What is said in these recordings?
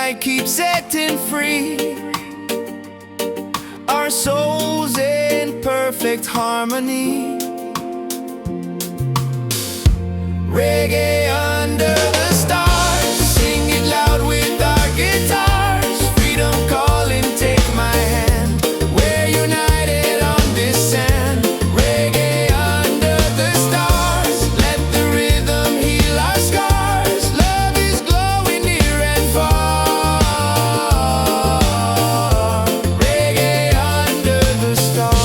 night keeps setting free our souls in perfect harmony. Reggae under the stars, sing it loud with our guitars. Freedom calling, take my hand. We're united on this sand. Reggae under the stars, let the rhythm heal our scars. Love is glowing near and far. Reggae under the stars.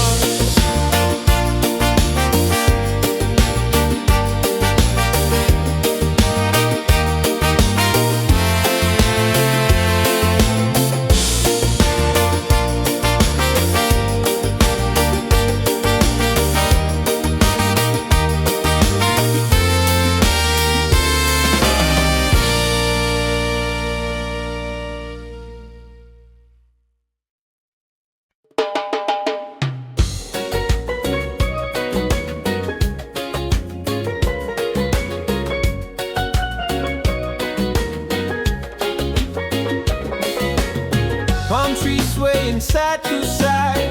Palm trees swaying side to side.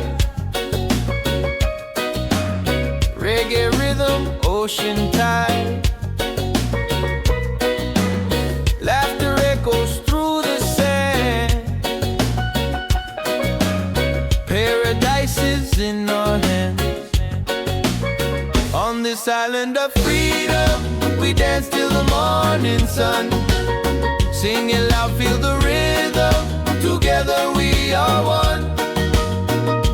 Reggae rhythm, ocean tide. Laughter echoes through the sand. Paradise is in our hands. On this island of freedom, we dance till the morning sun. Sing it loud, feel the rhythm. Together we are one.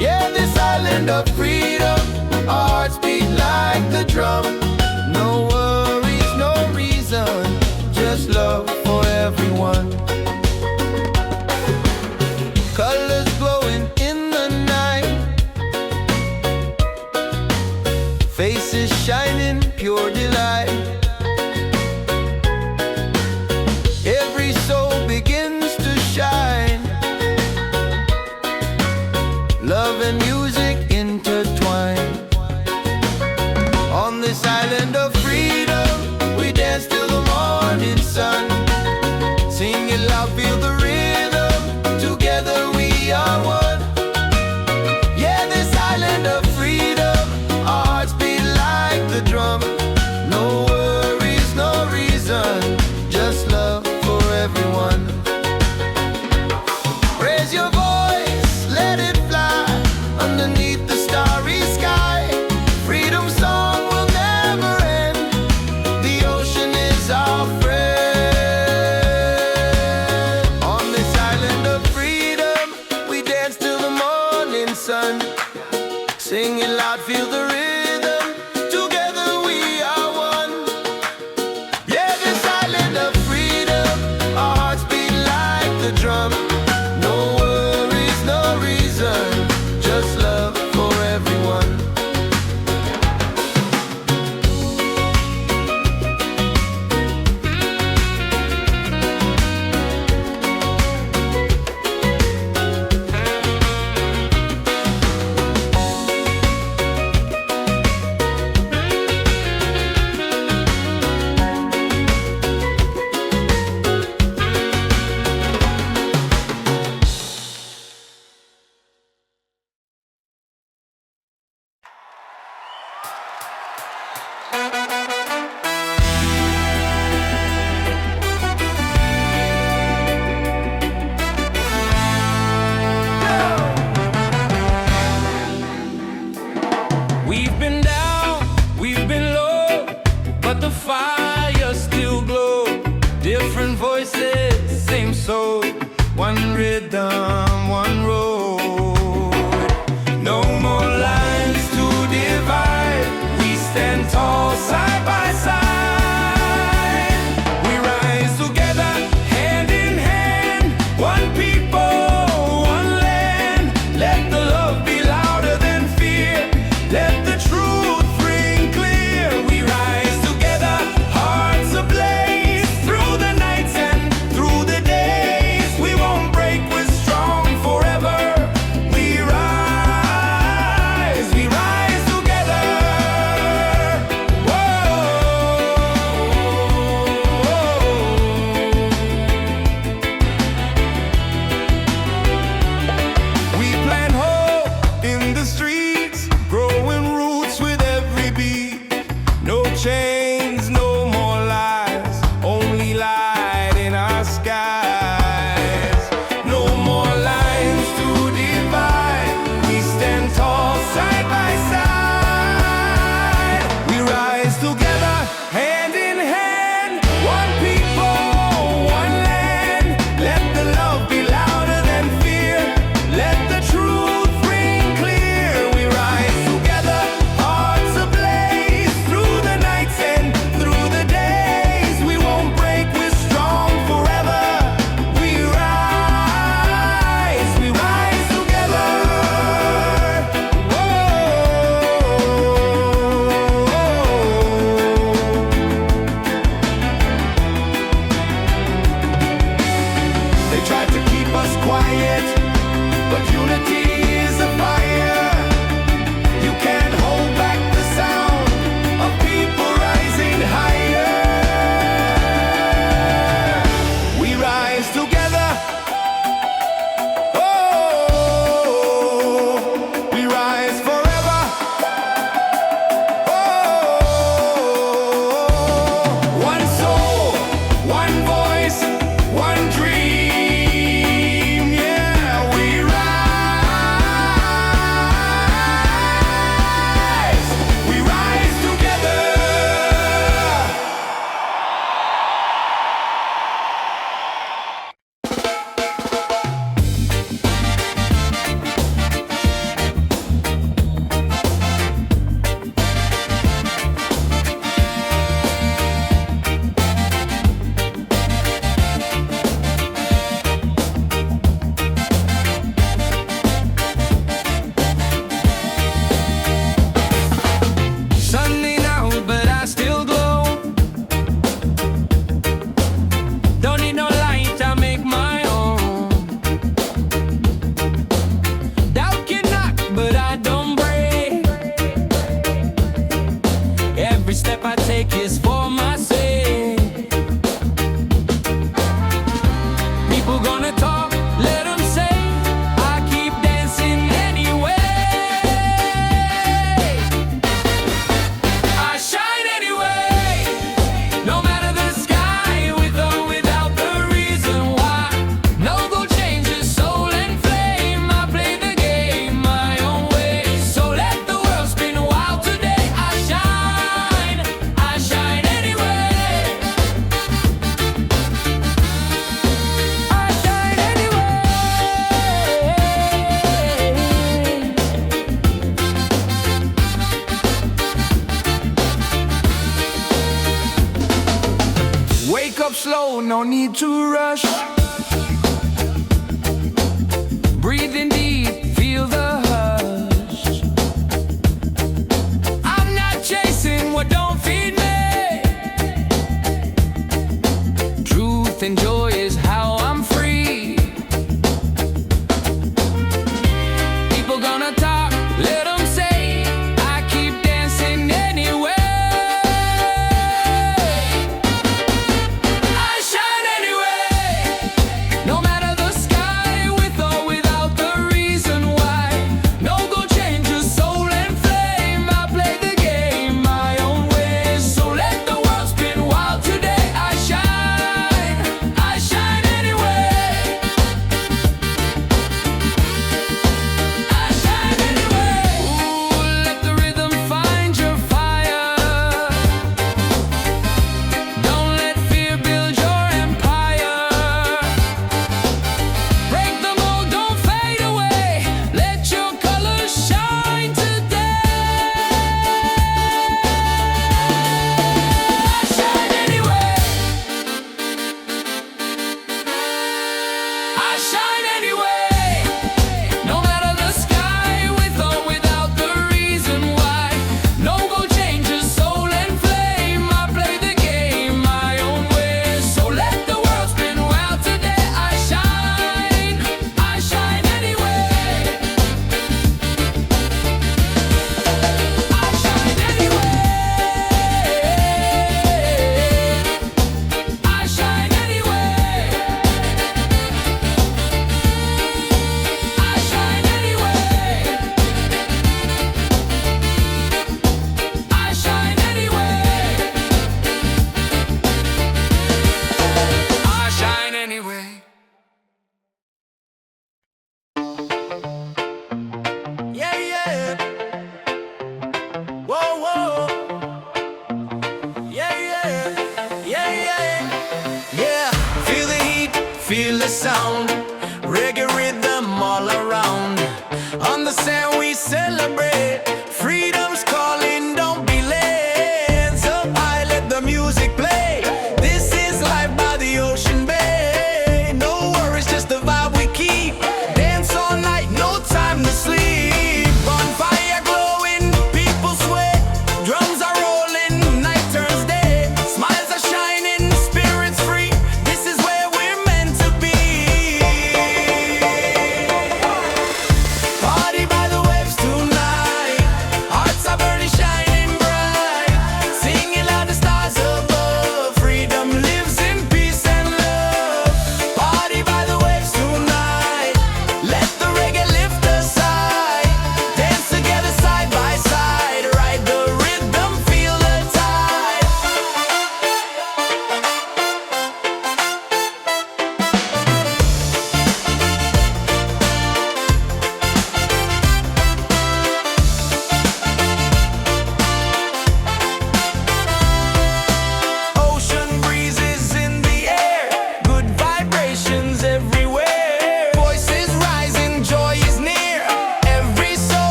Yeah, this island of freedom, our hearts beat like the drum. No worries, no reason, just love for everyone. Colors glowing in the night, faces shining, pure delight. Every soul begins to shine. Love and music intertwine. On this island of freedom, we dance till the morning sun. Sing it loud, feel the rhythm. Together we are one. Yeah, this island of freedom, our hearts beat like the drum. No worries, no reason, just love for everyone. Raise your voice, let it fly underneath the starry sky. Freedom song will never end. The ocean is our friend. On this island of freedom, we dance till the morning sun. Sing it loud, feel the rhythm. Together we are one. Yeah, this island of freedom, our hearts beat like the drum. No worries, no reason, just love for everyone. We've been down, we've been low, but the fire still glows. Different voices, same soul. One rhythm, one road. No more lines to divide. We stand tall side flow, no need to rush. Breathing deep, feel the hush. I'm not chasing what don't feed me. Truth and joy is how I'm free. People gonna talk, let them say. I keep dancing anyway. I shine anyway. No matter the sky, with or without the reason why. No go change your soul and flame. I play the game my own way. So let the world spin wild today. I shine anyway. I shine anyway. Ooh, let the rhythm find your fire. Don't let fear build your empire. Break the mold, don't fade away. Let your colors shine today. I shine anyway. I shine anyway. No matter the sky, with or without the reason why. No go change your soul and flame. I play the game my own way. So let the world spin wild today. I shine anyway. I shine anyway. I shine anyway. I shine anyway. I shine anyway. I shine anyway. Yeah, yeah. Whoa, whoa. Yeah, yeah. Yeah, yeah. Yeah. Feel the heat, feel the sound. Reggae rhythm all around. On the sand we celebrate. Freedom's calling, don't be late. Hands up high, let the music play. This is life by the ocean bay. No worries, just the vibe we keep. Dance all night, no time to sleep. Bonfire glowing, people sweat. Drums are rolling, night turns day. Smiles are shining, spirits free. This is where we're meant to be. Party by the waves tonight.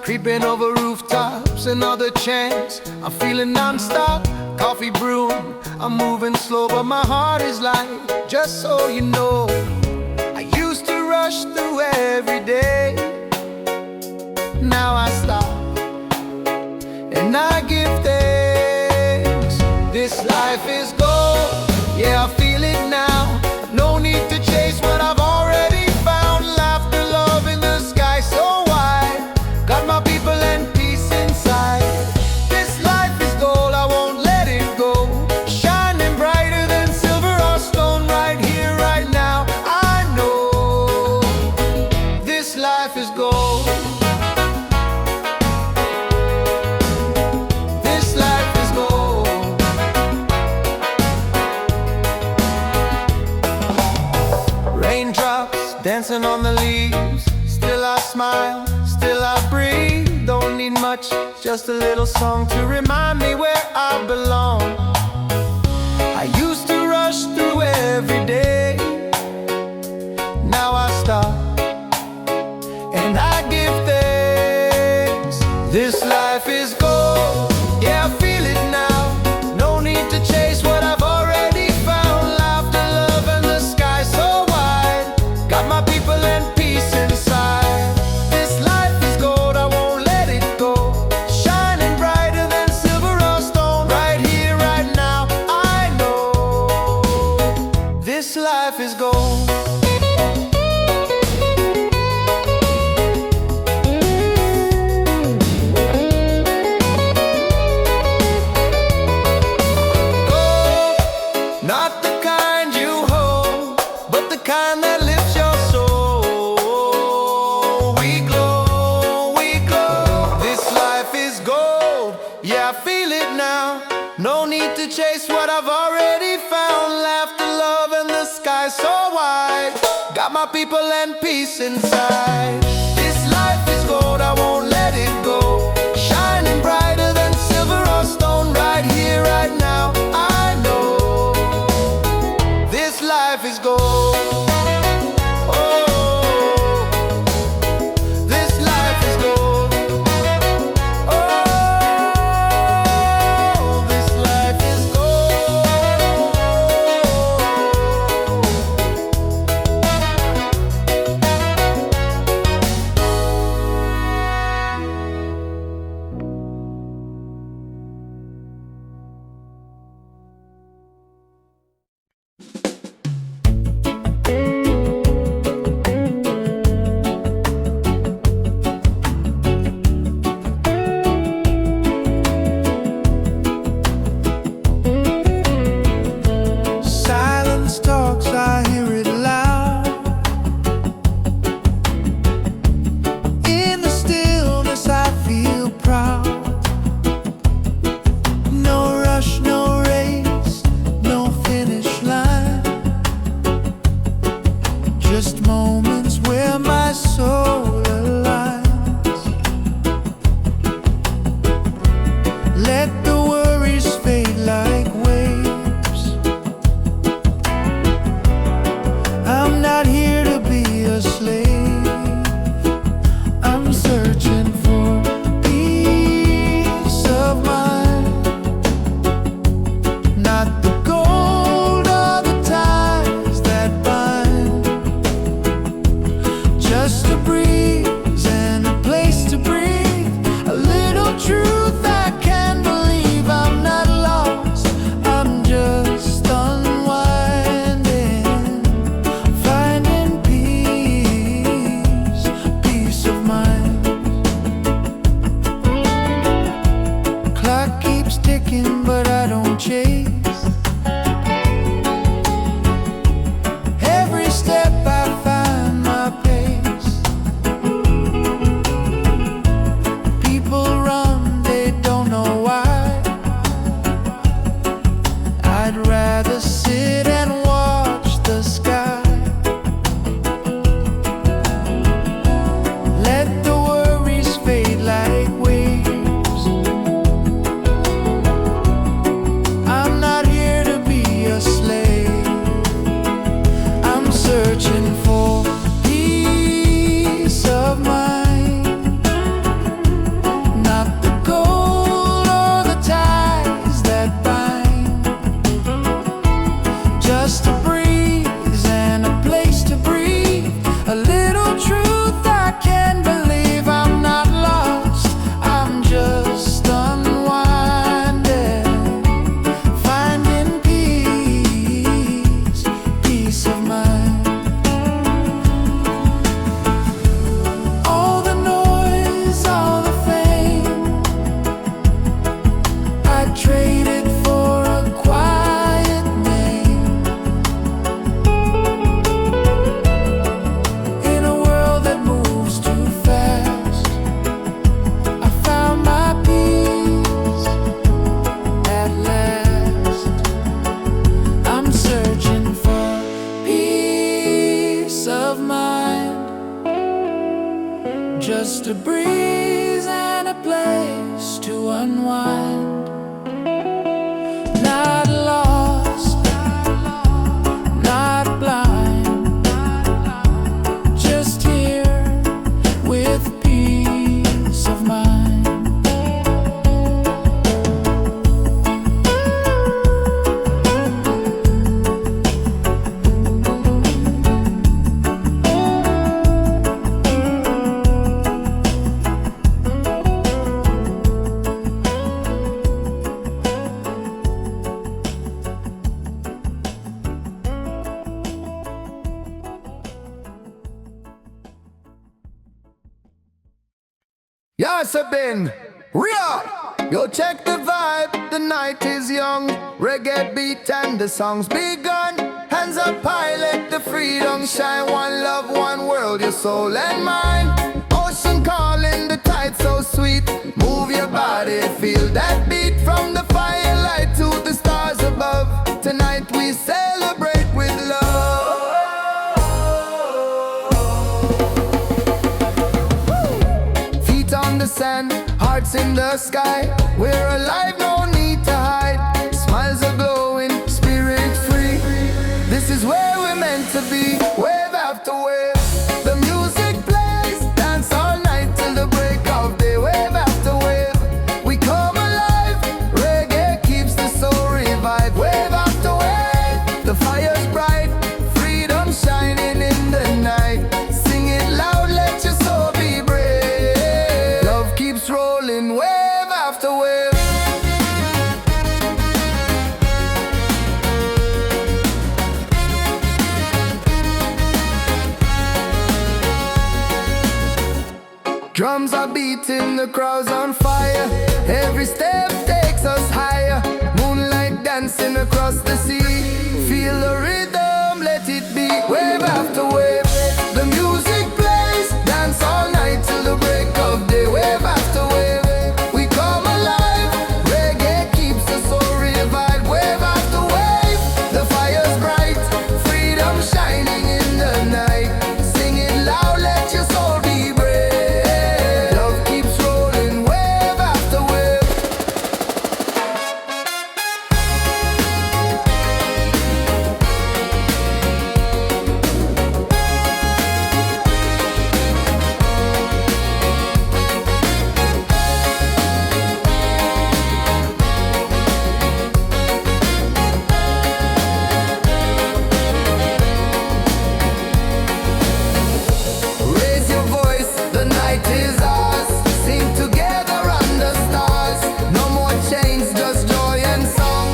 creeping over rooftops, another chance. I'm feeling non-stop, coffee brewing. I'm moving slow, but my heart is light. Just so you know, I used to rush through every day. Now I stop and I give thanks. This life is gold, yeah, I feel it now. No need to chase what I've already found. Laughter, love in the sky so wide. Got my people and peace inside. This life is gold, I won't let it go. Shining brighter than silver or stone. Right here, right now, I know this life is gold. This life is gold. Raindrops dancing on the leaves. Still I smile, still I breathe. Don't need much, just a little song to remind me where I belong. I used to rush through every day. Now I stop and I give thanks. This life is gold, yeah, I feel it now. No need to chase what I've already found. Laughter, love, and the sky so wide. Got my people and peace inside. This life is gold, I won't let it go. Shining brighter than silver or stone. Right here, right now, I know this life is gold. Not the kind you hold, but the kind that lifts your soul. We glow, we glow. This life is gold, yeah, I feel it now. No need to chase what I've already found. Laughter, love, and the sky so wide. Got my people and peace inside. This life is gold, I won't let it go. Shining brighter than silver or stone. Right here, right now, I know this life is gold. Oh, this life is gold. Oh, this life is gold. Silence talks, I hear it loud. In the stillness I feel proud. No rush, no race, no finish line. Just moments where my soul aligns. Let the worries fade like waves. I'm not here to be a slave. I'm searching for peace of mind. Not the gold or the ties that bind. Just a breeze and a place to breathe. A little truth I can believe. I'm not lost, I'm just unwinding. Finding peace, peace of mind. Clock keeps ticking, but I don't chase. Every step I find my pace. just a breeze and a place to unwind. Not lost, not blind, just here with peace of mind. Yes, I've been real. Yo, check the vibe, the night is young. Reggae beat and the song's begun. Hands up high, let the freedom shine. One love, one world, your soul and mind. Ocean calling, the tide so sweet. Move your body, feel that beat. From the firelight to the stars above. Tonight we celebrate with love. On the sand, hearts in the sky. We're alive, no need to hide. Smiles are glowing, spirit free. This is where we're meant to be. Wave after wave, the music plays. Dance all night till the break of day. Wave after wave, we come alive. Reggae keeps the soul revived. Wave after wave, the fire's bright. Freedom shining in the night. Sing it loud, let your soul be brave. Keeps rolling, wave after wave. Drums are beating, the crowd's on fire. Every step takes us higher. Moonlight dancing across the sea. Feel the rhythm, let it be. Wave after wave, the music plays. Dance all night till the break of day. Wave after wave, we come alive. Reggae keeps the soul revived. Wave after wave, the fire's bright. Freedom shining in the night. Sing it loud, let your soul be brave. Love keeps rolling, wave after wave. Raise your voice, the night is ours. Sing together under stars. No more chains, just joy and song.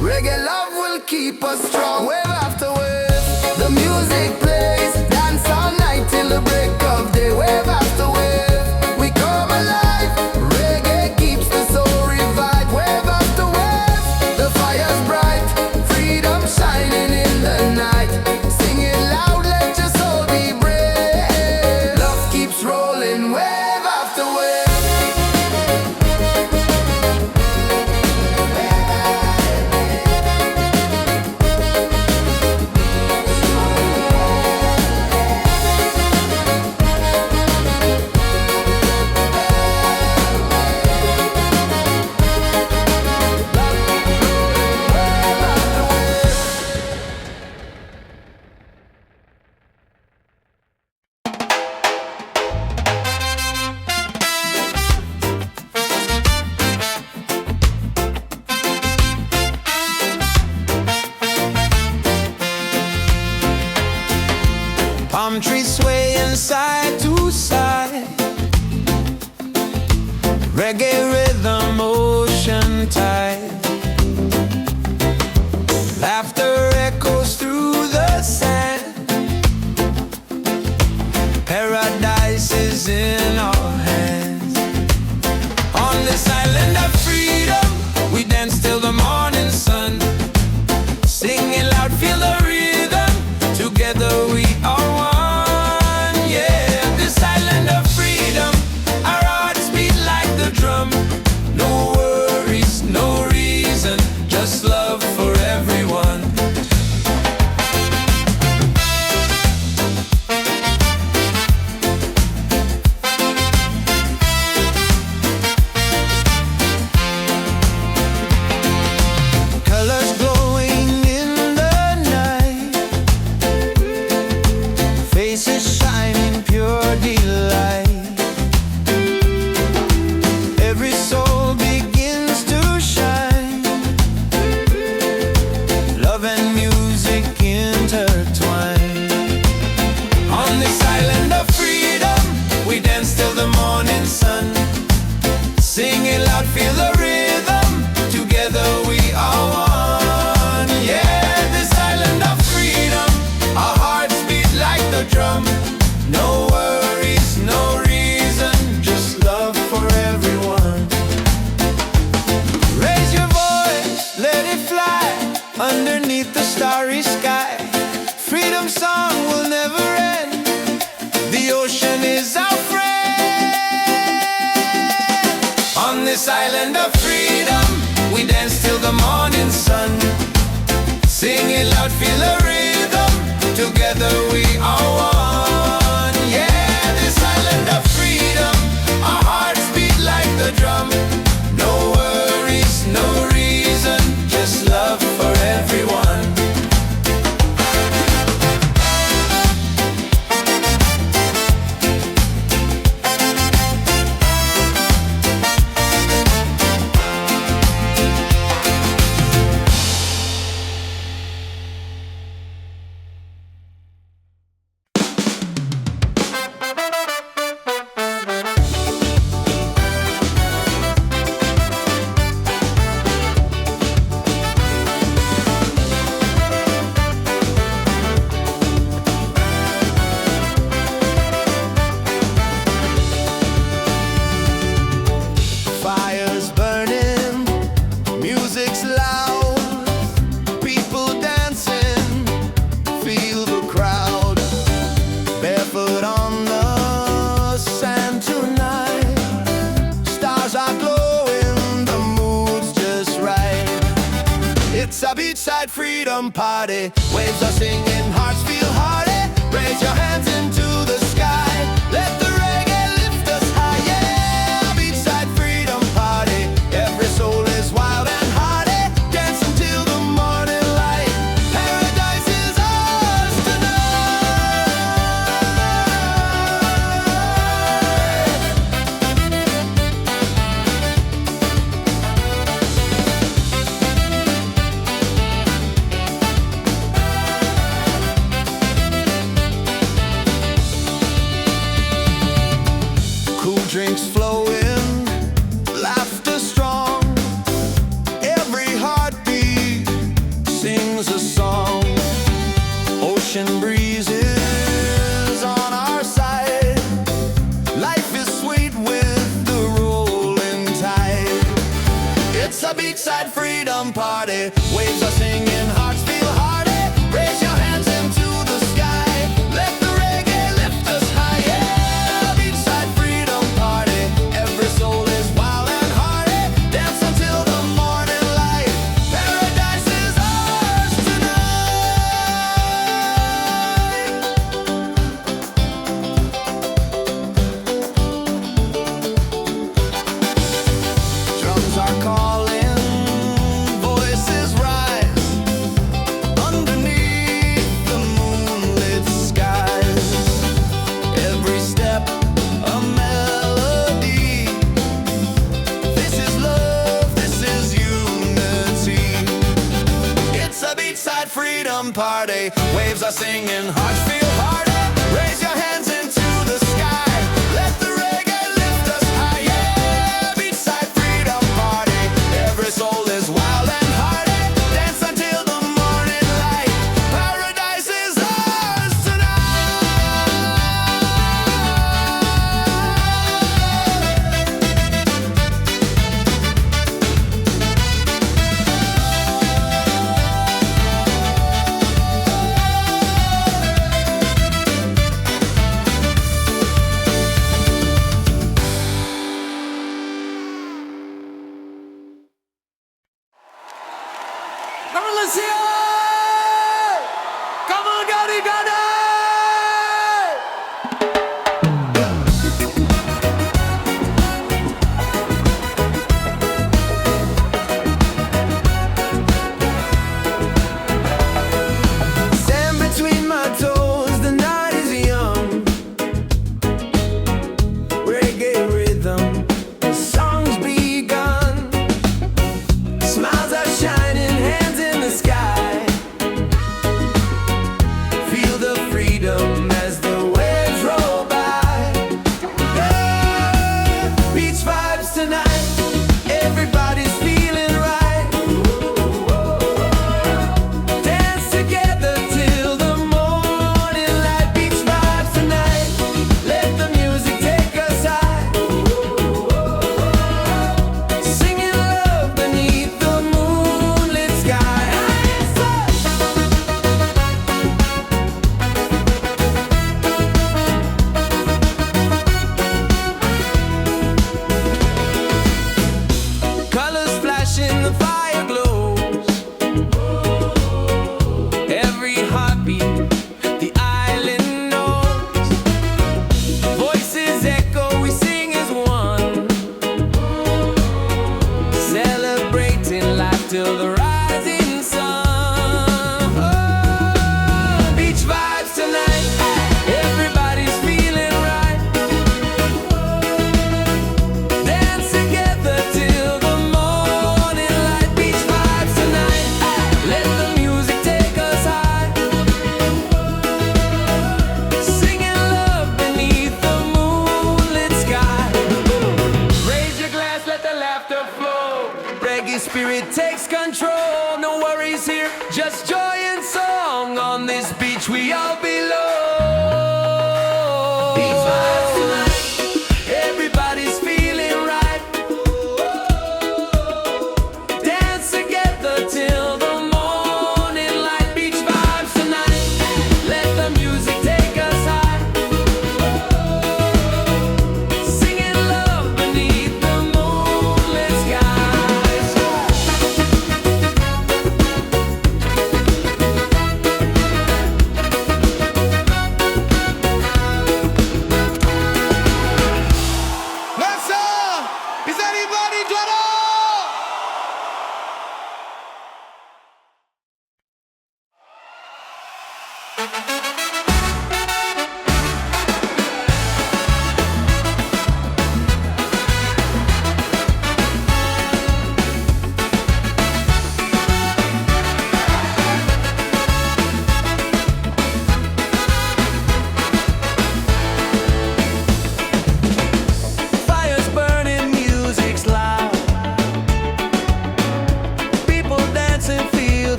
Reggae love will keep us strong. Wave after wave, the music plays. Dance all night till the break of day. Wave after wave, we come alive. Reggae keeps the soul revived. Wave after wave, the fire's bright. Freedom shining in the night. Sing it loud, let your soul be brave. Love keeps rolling, wave after wave. Palm trees swaying side to side. Reggae rhythm, ocean tide. Laughter echoes through the sand. Paradise is in our hands. On this island of freedom, we dance till the morning sun. Singing loud, feel the rhythm. Together we are one. Yeah, this island of freedom, our hearts beat like the drum. No worries, no reason, just love for everyone. in pure delight. Every soul begins to shine. Love and music intertwine. On this island of freedom, we dance till the morning sun. Sing it loud, feel the rhythm. Together we are one. Yeah, this island of freedom, our hearts beat like the drum. No worries, no reason, just love for everyone. Raise your voice, let it fly underneath the starry sky. Freedom song will never end. The ocean is our friend. On this island of freedom, we dance till the morning sun. Sing it loud, feel the rhythm. Together we are one. Yeah, this island of freedom, our hearts beat like the drum. No worries, no reason, just love for everyone. Fire's burning, music's loud, people dancing, feel the crowd. Barefoot on the sand tonight, stars are glowing, the mood's just right. It's a beachside freedom party, waves are singing, hearts feel hearty. Raise your hands into the sky, let the reggae lift us high. Yeah, beachside freedom party, every soul is wild and hearty. Dance until the morning light, paradise is ours tonight. Cool drinks flowing, laughter strong. Every heartbeat sings a song. Ocean breezes on our side. Life is sweet with the rolling tide. It's a beachside freedom party, waves are singing, hearts feel hearty. Raise your hands into the sky, let the reggae lift us high. Yeah, beachside freedom party, every soul is wild and hearty. Dance until the morning light, paradise is ours tonight. Drums are calling, voices rise underneath the moonlit skies. Every step a melody. This is love, this is unity. It's a beachside freedom party, waves are singing, hearts feel hearty. Raise your hands into the sky, let the reggae lift us high. Yeah, beachside freedom party, every soul is wild and hearty. Dance until the morning light, paradise is ours tonight.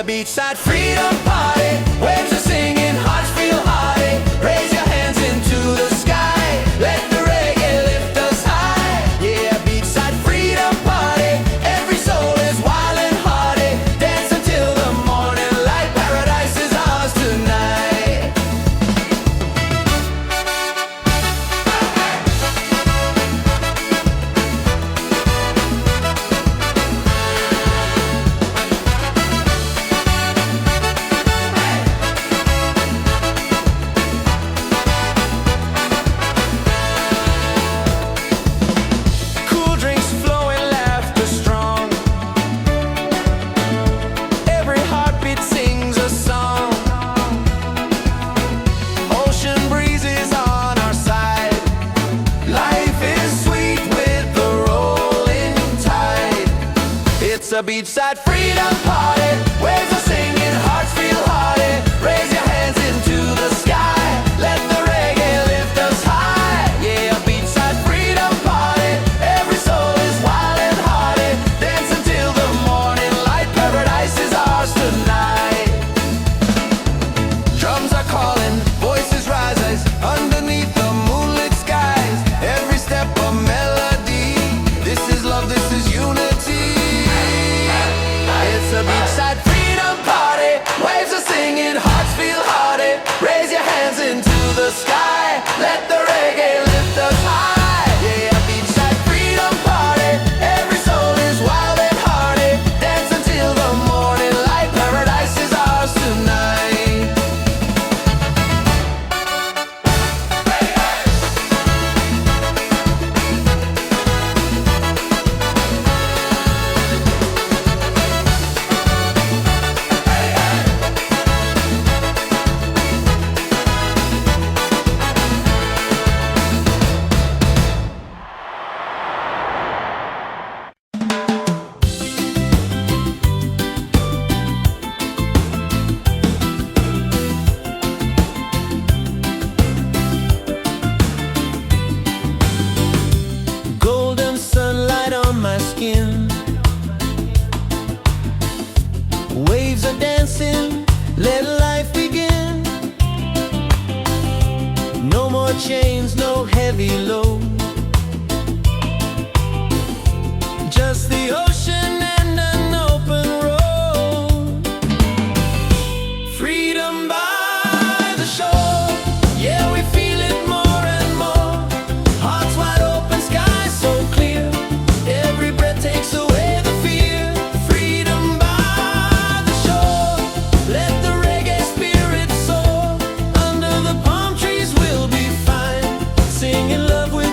a beachside freedom party. Waves are singing, hearts feel hearty. Raise your hands into the sky. Let the reggae lift us high. Yeah, beachside freedom party. Every soul is wild and hearty. Dance until the morning light. Paradise is ours tonight. Cool drinks flowing, laughter strong. Every heartbeat sings a song. Ocean breezes on our side. Life is sweet with the rolling tide. It's a beachside freedom party. Waves are singing, hearts feel hearty. Raise your hands into the sky. Let the reggae lift us high. Yeah, a beachside freedom party. Every soul is wild and hearty. Dance until the morning light. Paradise is ours tonight. Drums are calling, voices rise underneath the moonlit skies. Every step a melody. This is love, this is unity. It's a beachside freedom party. Waves are singing, hearts feel hearty. Raise your hands into the sky. Let the reggae lift us high. Yeah, a beachside freedom party. Every soul is wild and hearty. Dance until the morning light. Paradise is ours tonight. Golden sunlight on my skin. Waves are dancing, let life begin. No more chains, no heavy load. Just the ocean and an open road. Freedom by the shore. Yeah, we feel it more and more. Hearts wide open, sky so clear. Every breath takes away the fear. Freedom by the shore. Let the reggae spirit soar. Under the palm trees we'll be fine. Singing love with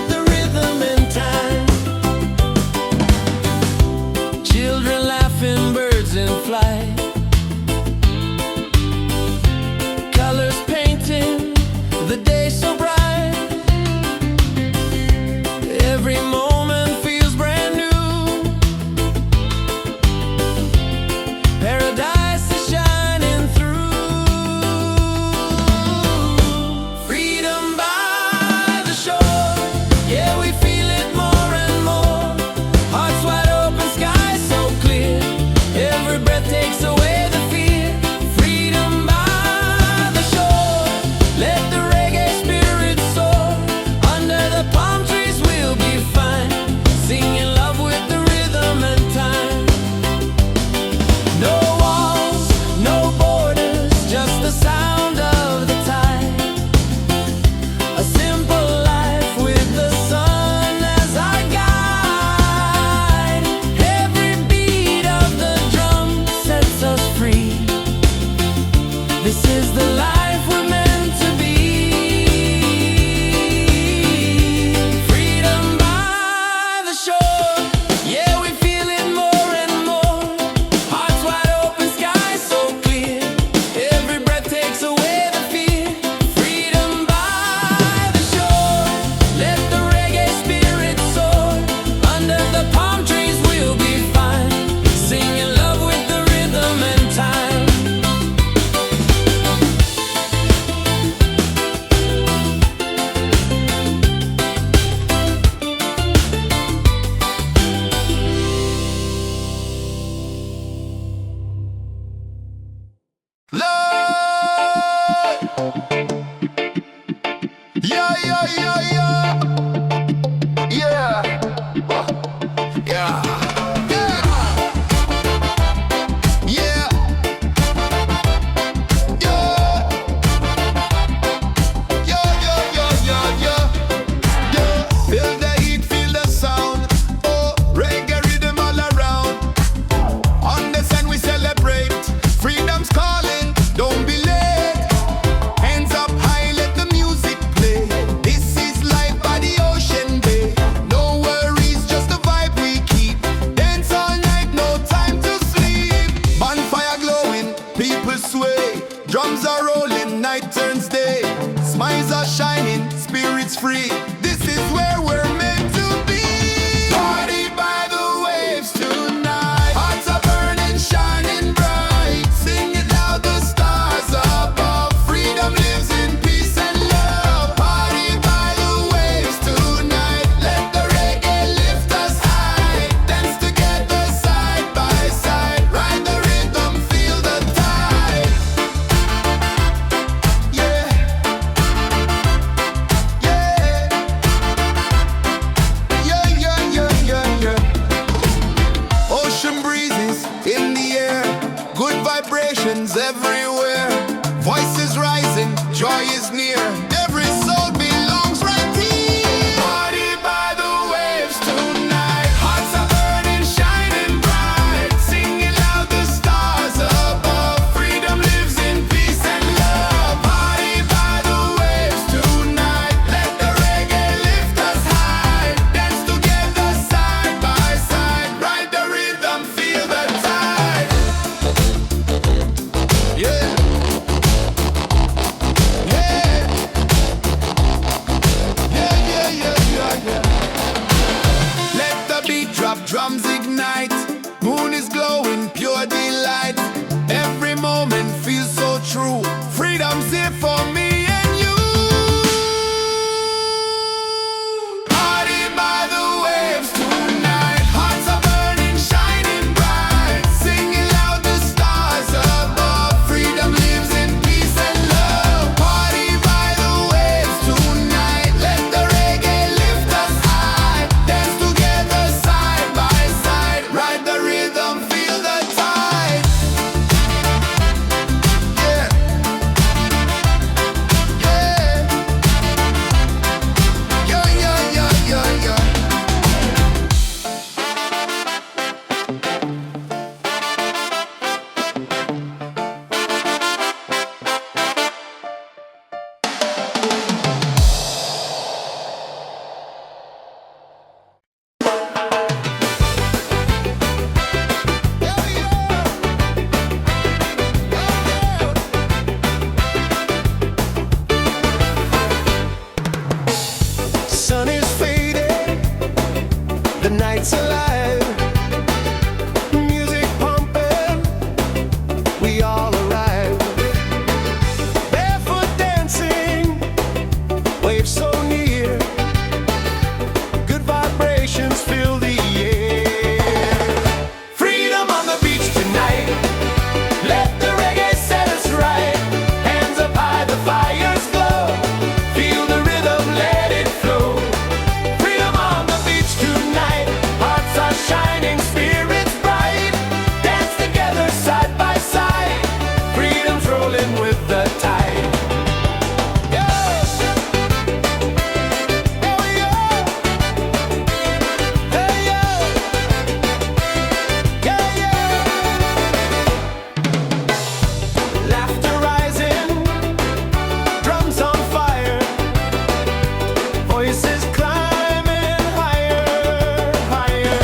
of drums ignite. Moon is glowing, pure delight. Every moment feels so true. Freedom's here for me and you. Party by the waves tonight. Hearts are burning, shining bright. Singing loud, the stars above. Freedom lives in peace and love. Party by the waves tonight. Let the reggae lift us high. Dance together side by side. Ride the rhythm, feel the tide. Yeah. Yeah. Yeah. Sun is fading, the night's alive. Music pumping, we all arrive. Barefoot dancing, waves so near. Good vibrations fill the air. Freedom on the beach tonight. Let the reggae set us right. Hands up high, the fires glow. Feel the rhythm, let it flow. Freedom on the beach tonight. Hearts are shining, spirits bright. Dance together side by side. Freedom's rolling with the tide. Yeah. Oh yeah. Hey yeah. Yeah yeah. Laughter rising, drums on fire, voices climbing higher, higher.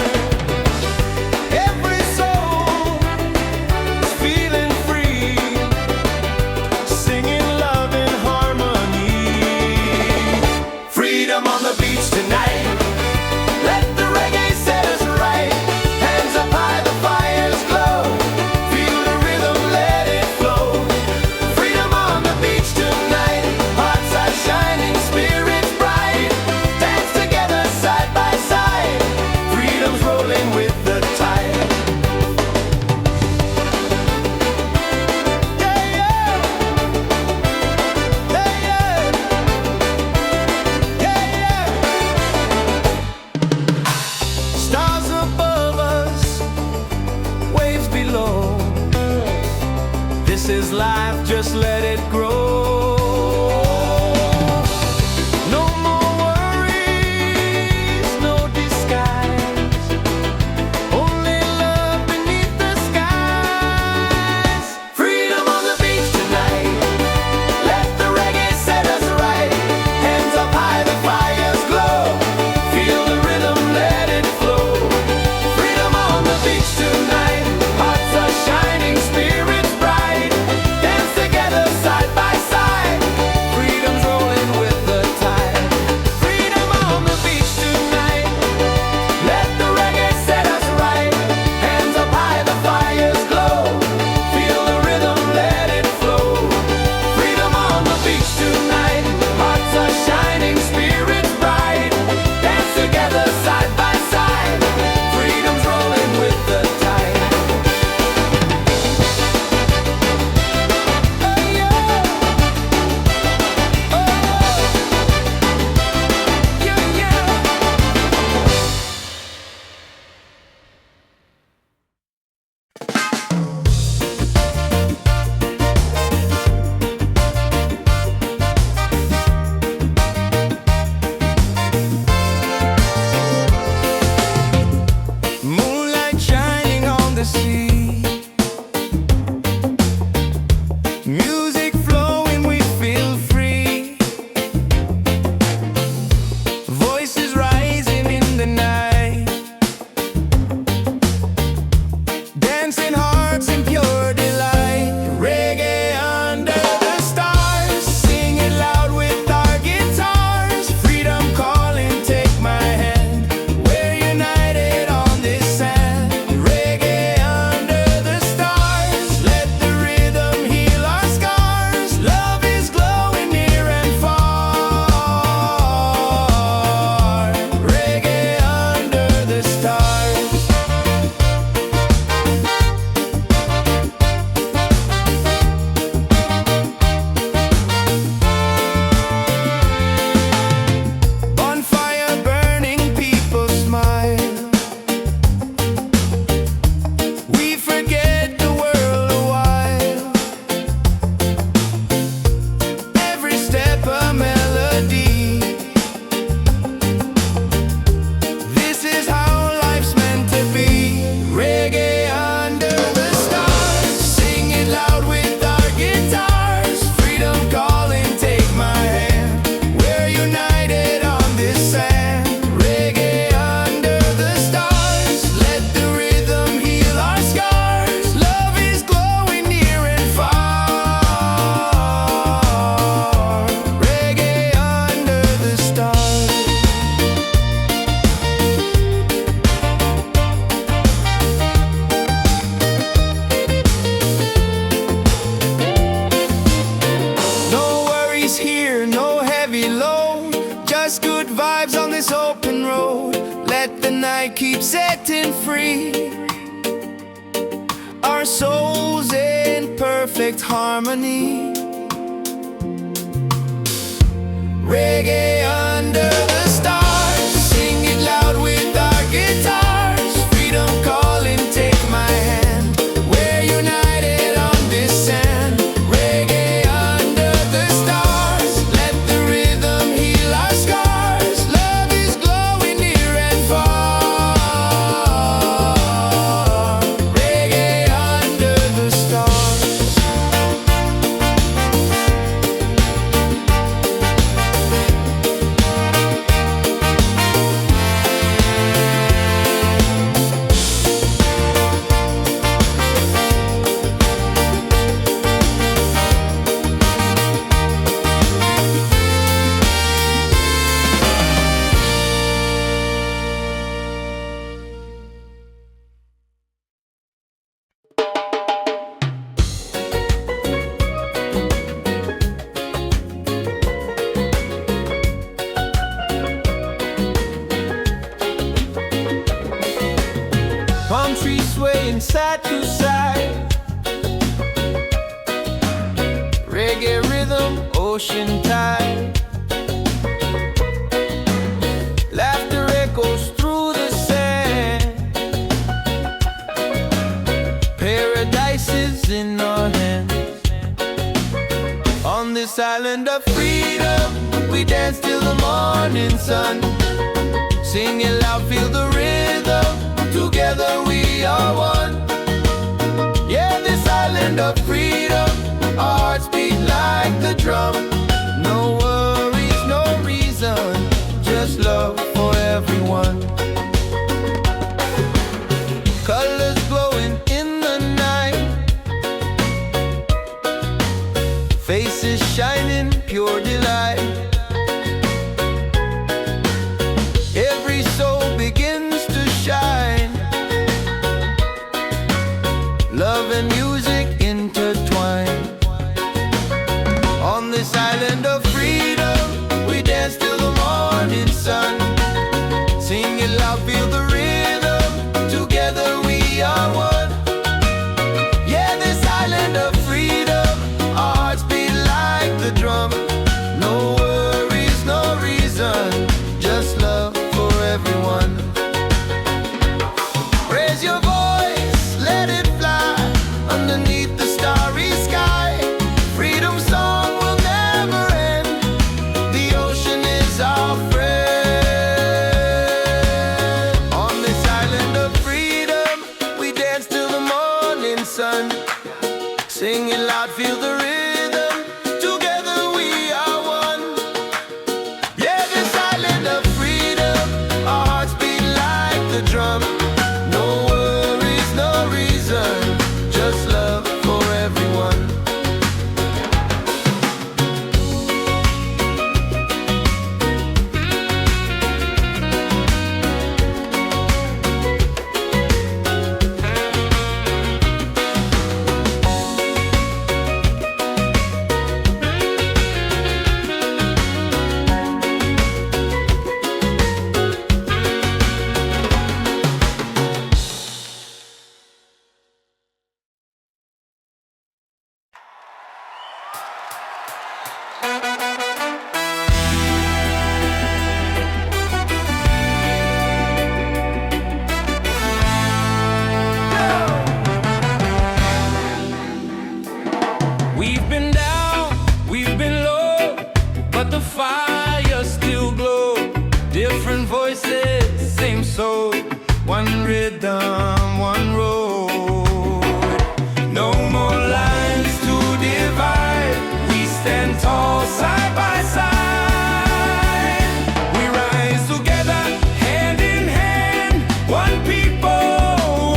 Every soul is feeling free, singing love in harmony. Freedom on the beach tonight. Let the reggae set us right. Hands up high, the fires glow. Feel the rhythm, let it flow. Freedom on the beach tonight. Hearts are shining, spirits bright. Dance together side by side. Freedom's rolling with the tide. Yeah, yeah. Yeah, yeah. Yeah, yeah. Stars above us, waves below. This is life, just let it grow. No more worries, no disguise. Only love beneath the skies. Freedom on the beach tonight. Let the reggae set us right. Hands up high, the fires glow. Feel the rhythm, let it flow. Freedom on the beach tonight. Hearts are shining, spirits bright. Dance together side by side. setting free our souls in perfect harmony. Reggae under the stars, sing it loud with our guitars. Freedom calling, take my hand. We're united on this sand. Reggae under the stars, let the rhythm heal our scars. Love is glowing near and far. Reggae under the stars. Palm trees swaying side to side. Reggae rhythm, ocean tide. Laughter echoes through the sand. Paradise is in our hands. On this island of freedom, we dance till the morning sun. Sing it loud, feel the rhythm. Together we are one. Yeah, this island of freedom, our hearts beat like the drum. No worries, no reason, just love for everyone. Colors glowing in the night, faces shining, pure delight. Every soul begins to shine. Love and music intertwine. On this island of freedom, we dance till the morning sun. Sing it loud, feel the rhythm. Together we are one. Yeah, this island of freedom, our hearts beat like the drum. No worries, no reason, just love for everyone. Raise your voice, let it fly underneath the starry sky. Freedom song will never end. The ocean is our friend. On this island of freedom, we dance till the morning sun. Sing it loud, feel the rhythm. Together we are one. Yeah, this island of freedom, our hearts beat like the drum. No worries, no reason, just love for everyone. We've been down, we've been low, but the fire still glows. Different voices, same soul. One rhythm, one road. No more lines to divide. We stand tall side by side. We rise together, hand in hand. One people,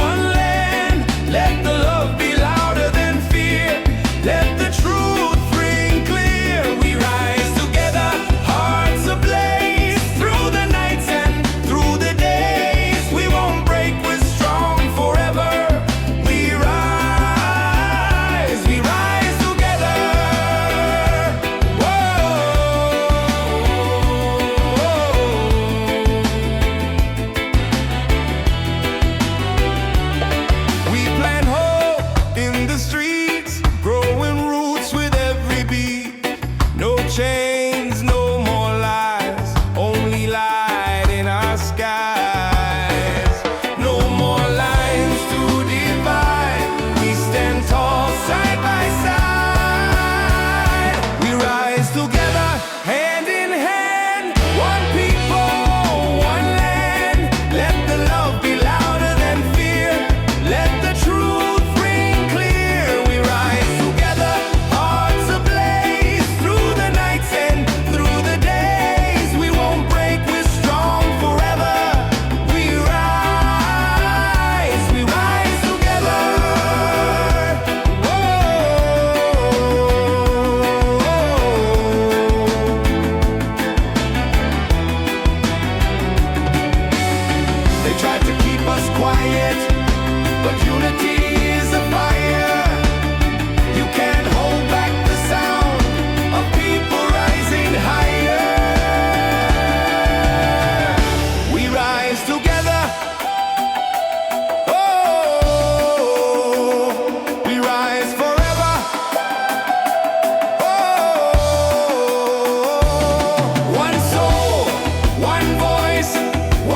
one land. Let the love be louder than fear. Let the truth ring clear. We rise together, hearts ablaze. Through the nights and through the days, we won't break, we're strong. was quiet, but unity is a fire. You can't hold back the sound of people rising higher. We rise together. Oh, we rise forever. Oh, one soul, one voice,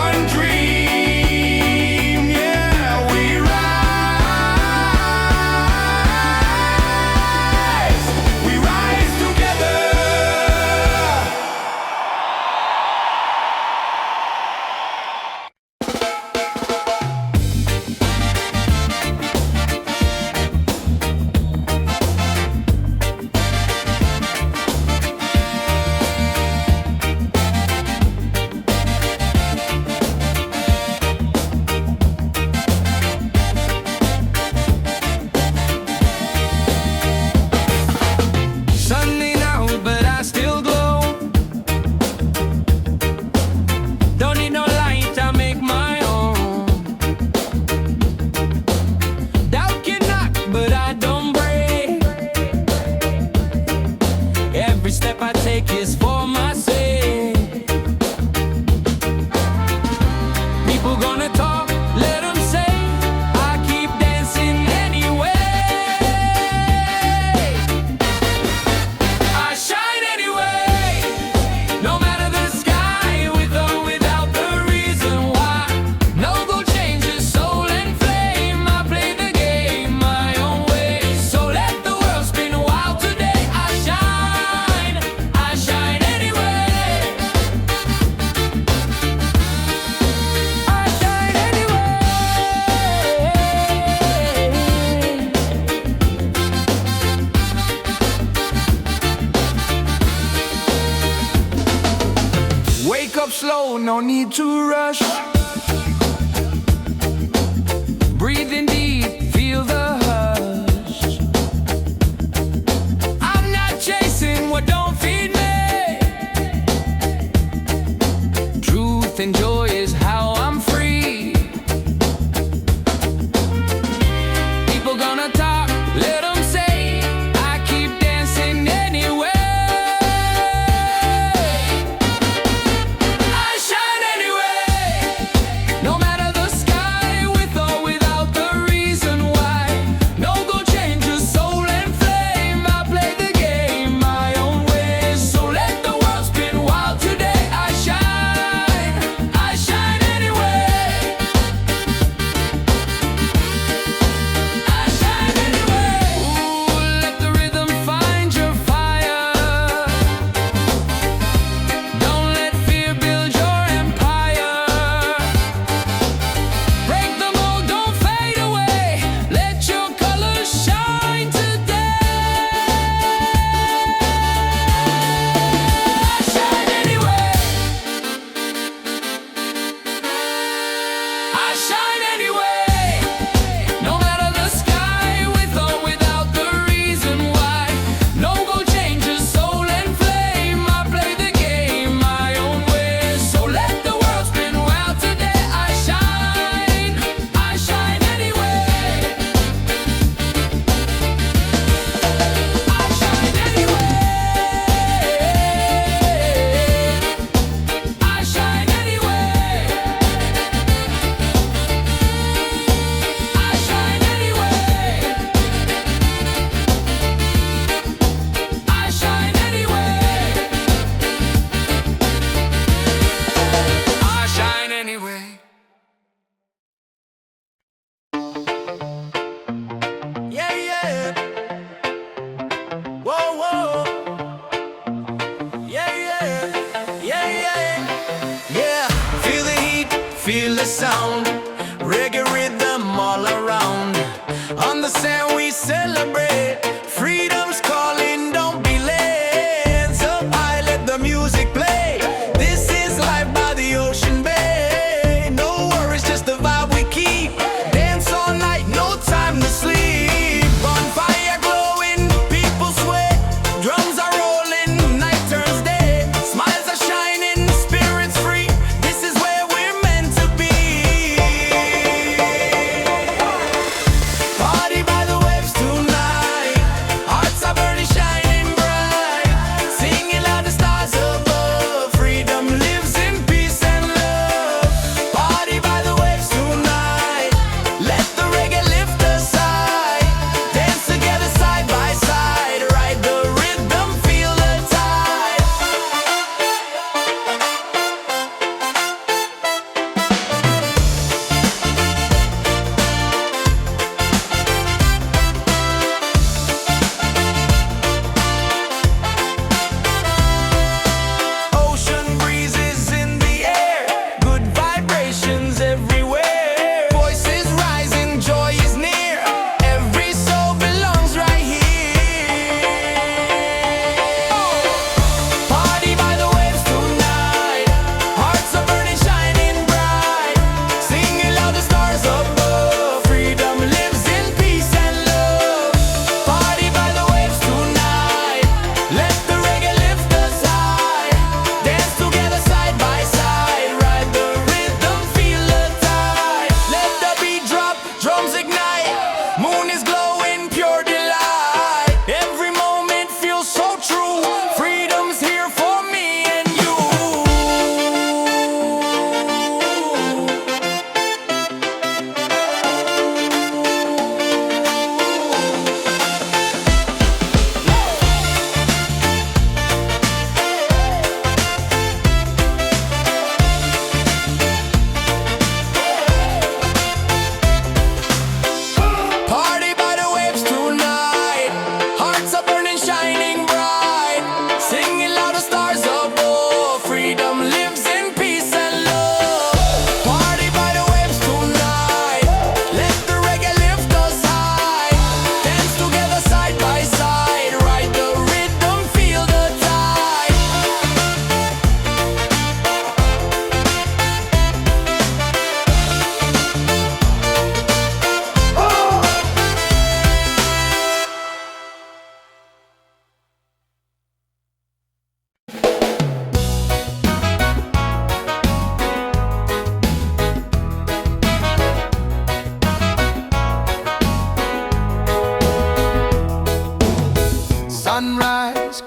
one dream. Yeah, we rise. We rise together. Sunday now, but I still glow. Don't need no light, I make my own. Doubt can knock, but I don't break. Every step I take is for my sake. People gonna talk, let them say. I keep dancing anyway. I shine anyway, no matter the sky, with or without the reason why. No gold changes soul and flame. I play the game my own way. So let the world spin wild today. I shine anyway. I shine anyway. Wake up slow, no need to rush. Breathe in deep, feel the hush. I'm not chasing what don't feed me. Truth and joy is how I'm free. People gonna talk, let them say. I keep dancing anyway. I shine anyway, no matter the sky, with or without the reason why. No gold changes soul and flame. I play the game my own way. So let the world spin wild today. I shine anyway. I shine anyway. Ooh, let the rhythm find your fire. Don't let fear build your empire. Break the mold, don't fade away. Let your colors shine today. I shine anyway. I shine anyway, no matter the sky, with or without the reason why. No gold changes soul and flame. I play the game my own way. So let the world spin wild today. I shine anyway. I shine anyway. I shine anyway. I shine anyway. I shine anyway. I shine anyway. Yeah, yeah. Whoa, whoa. Yeah, yeah. Yeah, yeah. Yeah. Feel the heat, feel the sound. Reggae rhythm all around. On the sand we celebrate. Freedom's calling, don't be late. Hands up high, let the music play. This is life by the ocean bay. No worries, just the vibe we keep. Dance all night, no time to sleep. Bonfire glowing, people sweat. Drums are rolling, night turns day. Smiles are shining, spirits free. This is where we're meant to be.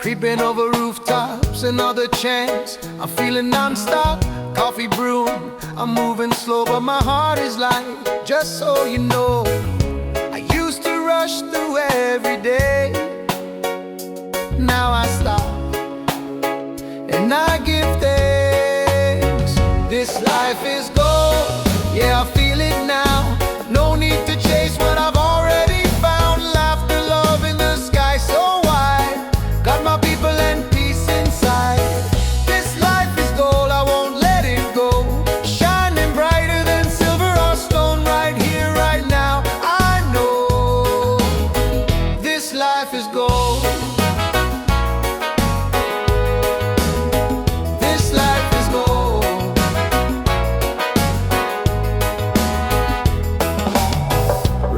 creeping over rooftops, another chance. I'm feeling non-stop, coffee brewing. I'm moving slow, but my heart is light. Just so you know, I used to rush through every day. Now I stop and I give thanks. This life is gold, yeah, I feel it now. No need to chase what I've already found. Laughter, love in the sky so wide. Got my people and peace inside. This life is gold, I won't let it go. Shining brighter than silver or stone. Right here, right now, I know this life is gold. This life is gold.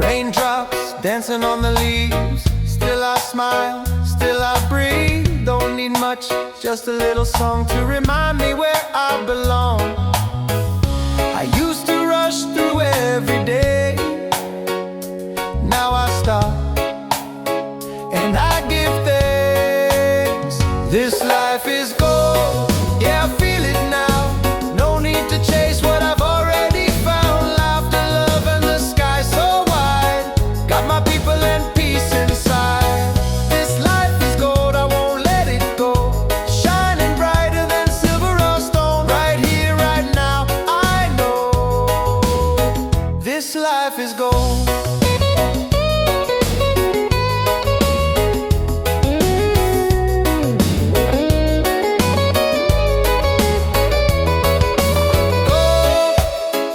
Raindrops dancing on the leaves. Still I smile, still I breathe. Don't need much, just a little song to remind me where I belong. I used to rush through every day. Now I stop and I give thanks. This life is gold, yeah, I feel it now. No need to chase what I've already found. Laughter, love, and the sky so wide. Got my people and peace inside. This life is gold, I won't let it go. Shining brighter than silver or stone. Right here, right now, I know this life is gold.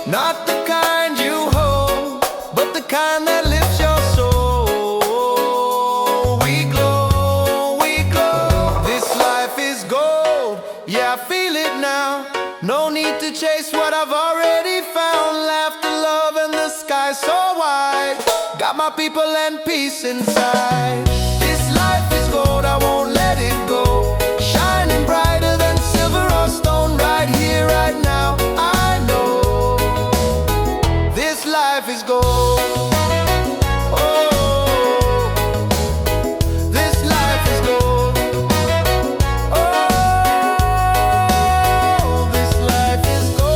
Not the kind you hold, but the kind that lifts your soul. We glow, we glow. This life is gold, yeah, I feel it now. No need to chase what I've already found. Laughter, love, and the sky so wide. Got my people and peace inside. This life is gold, I won't let it go. Shining brighter than silver or stone. Right here, right now, I know this life is gold. Oh, this life is gold. Oh, this life is gold.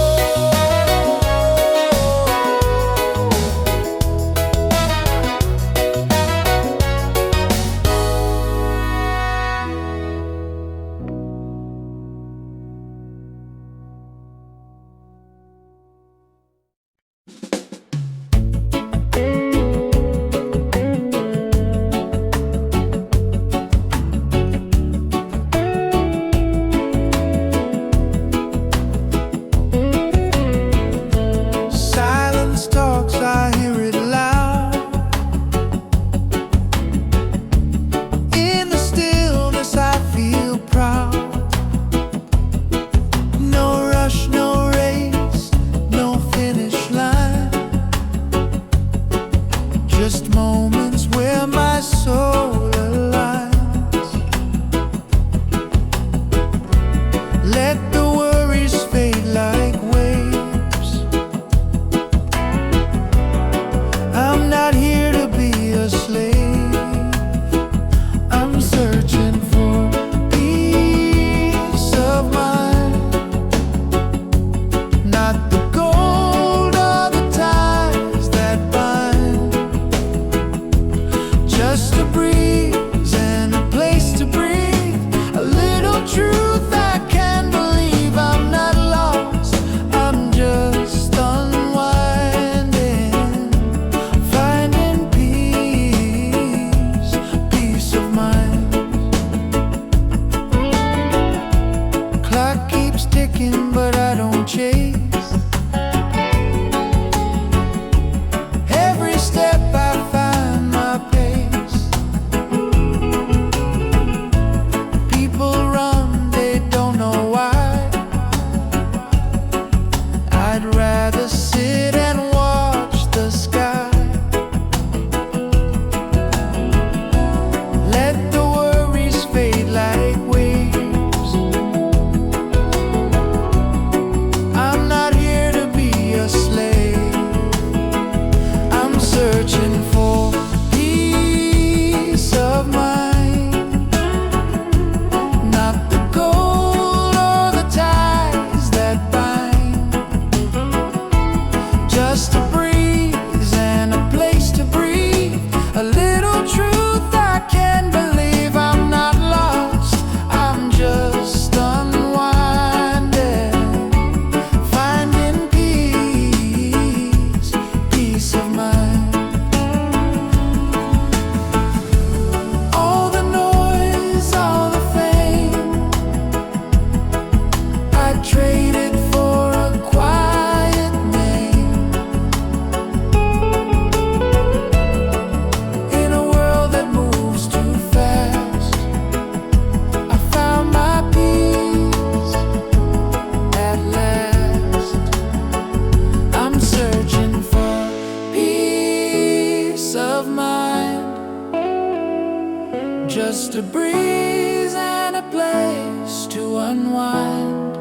just a breeze and a place to unwind.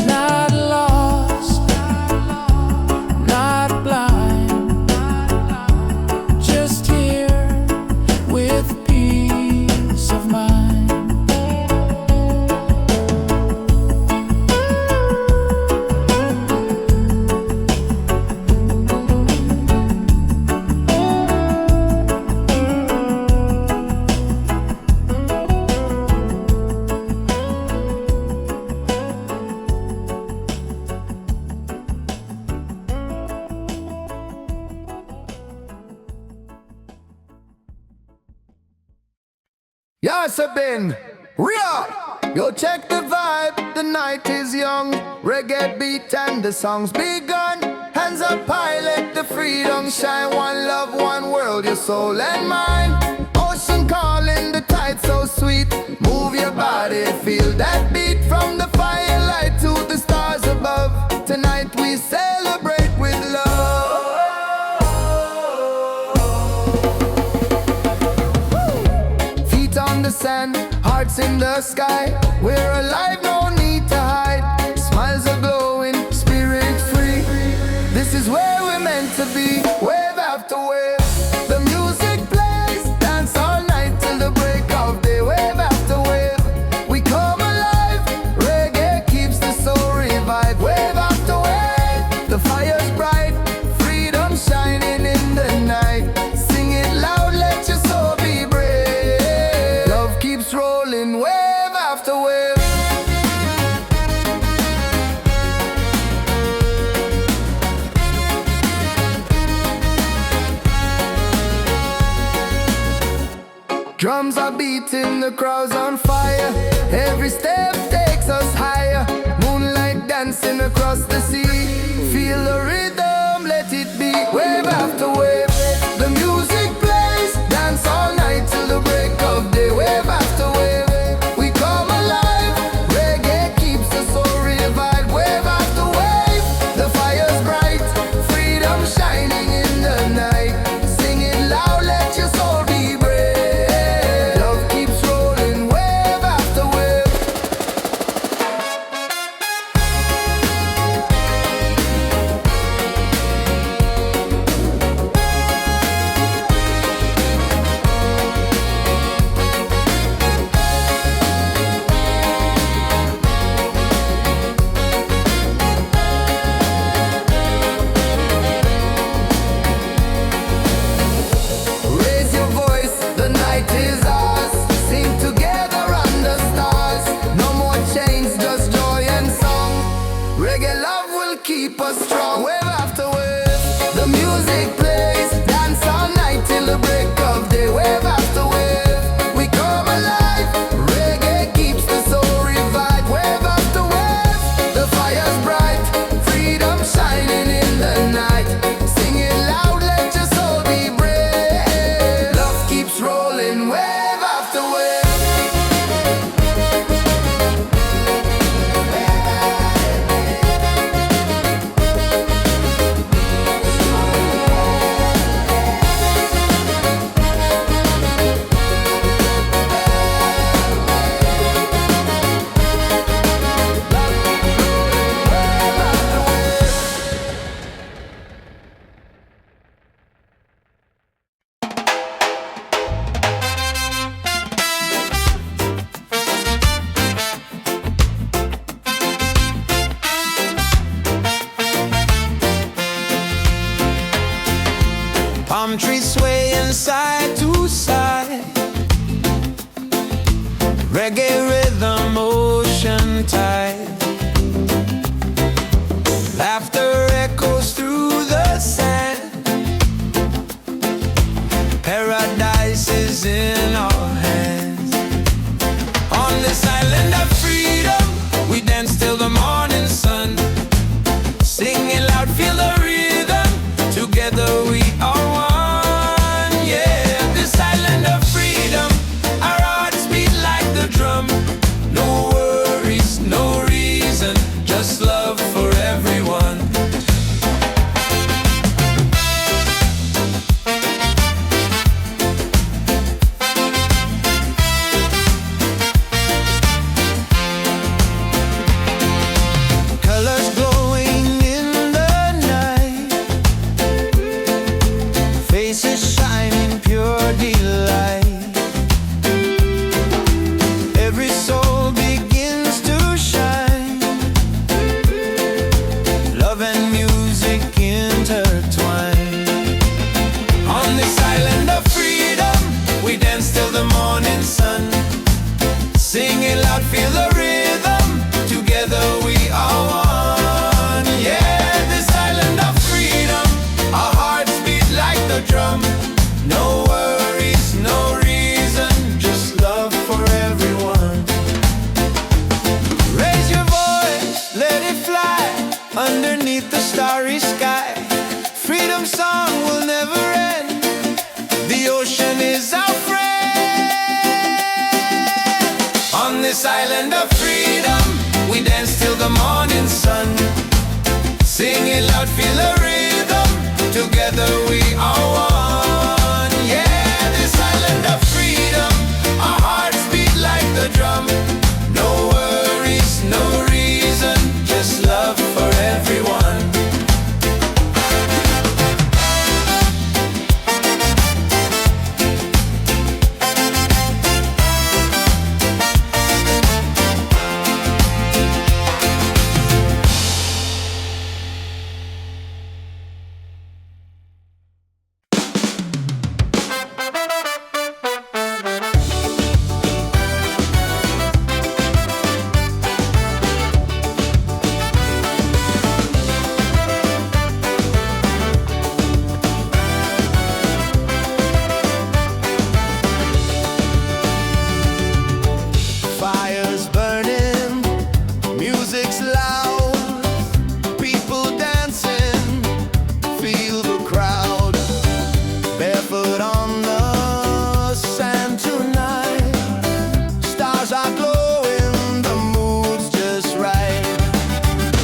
Not lost, not blind, just here with peace of mind. Yes, I've been real. Yo, check the vibe, the night is young. Reggae beat and the song's begun. Hands up high, let the freedom shine. One love, one world, your soul and mind. Ocean calling, the tide so sweet. Move your body, feel that beat. From the firelight to the stars above. Tonight we celebrate with love. On the sand, hearts in the sky. We're alive, no need to hide. Smiles are glowing, spirit free. This is where we're meant to be. Wave after wave, the music plays. Dance all night till the break of day. Wave after wave, we come alive. Reggae keeps the soul revived. Wave after wave, the fire's bright. Freedom shining in the night. Sing it loud, let your soul be brave. Rolling wave after wave. Drums are beating, the crowd's on fire. Every step takes us higher. Moonlight dancing across the sea. Feel the rhythm, let it be. Wave after wave, the music plays. Dance all night till the break of day. Wave after wave, we come alive. Reggae keeps the soul revived. Wave after wave, the fire's bright. Freedom shining in the night. Sing it loud, let your soul be brave. Love keeps rolling, wave after wave. Raise your voice, the night is ours. Sing together under stars. No more chains, just joy and song. Reggae love will keep us strong. Wave after wave, the music plays. Dance all night till the break of day. Wave after wave, we come alive. Reggae keeps the soul revived. Wave after wave, the fire's bright. Freedom shining in the night. Sing it loud, let your soul be brave. Love keeps rolling, wave after wave. Palm trees swaying side to side. Reggae rhythm, ocean tide. Laughter echoes through the sand. Paradise is in our hands. On this island of freedom, we dance till the morning sun. Singing loud, feel the rhythm. Together we are one. Yeah, this island of freedom, our hearts beat like the drum. out, feel the rhythm. Together we are one. Yeah, this island of freedom. Our hearts beat like the drum. No worries, no reason, just love for everyone. Fires burning, music's loud, people dancing, feel the crowd. Barefoot on the sand tonight, stars are glowing, the mood's just right.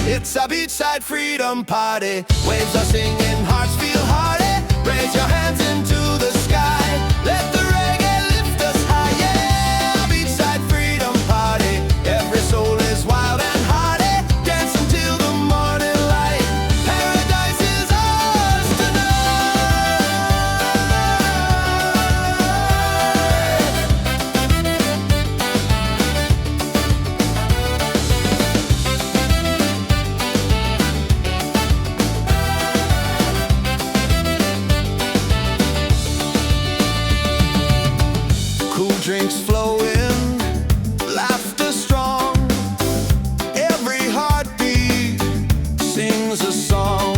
It's a beachside freedom party, waves are singing, hearts feel hearty. Raise your hands into the sky, let the reggae lift us high. Yeah, beachside freedom party, every soul is wild and hearty. Dance until the morning light, paradise is ours tonight. Cool drinks flowing, laughter strong. Every heartbeat sings a song.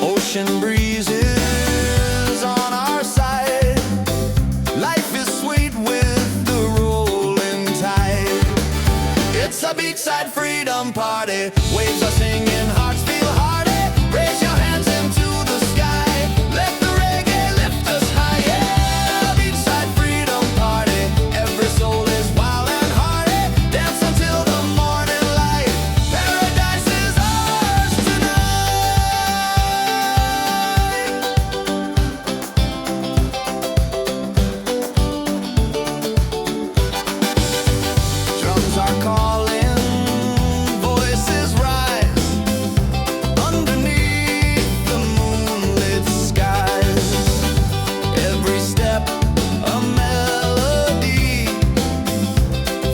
Ocean breezes on our side. Life is sweet with the rolling tide. It's a beachside freedom party. Waves are singing, hearts feel hearty. Raise your hands into the sky. Let the reggae lift us high. Yeah, beachside freedom party. Every soul is wild and hearty. Dance until the morning light. Paradise is ours tonight. Drums are calling, voices rise underneath the moonlit skies. Every step a melody.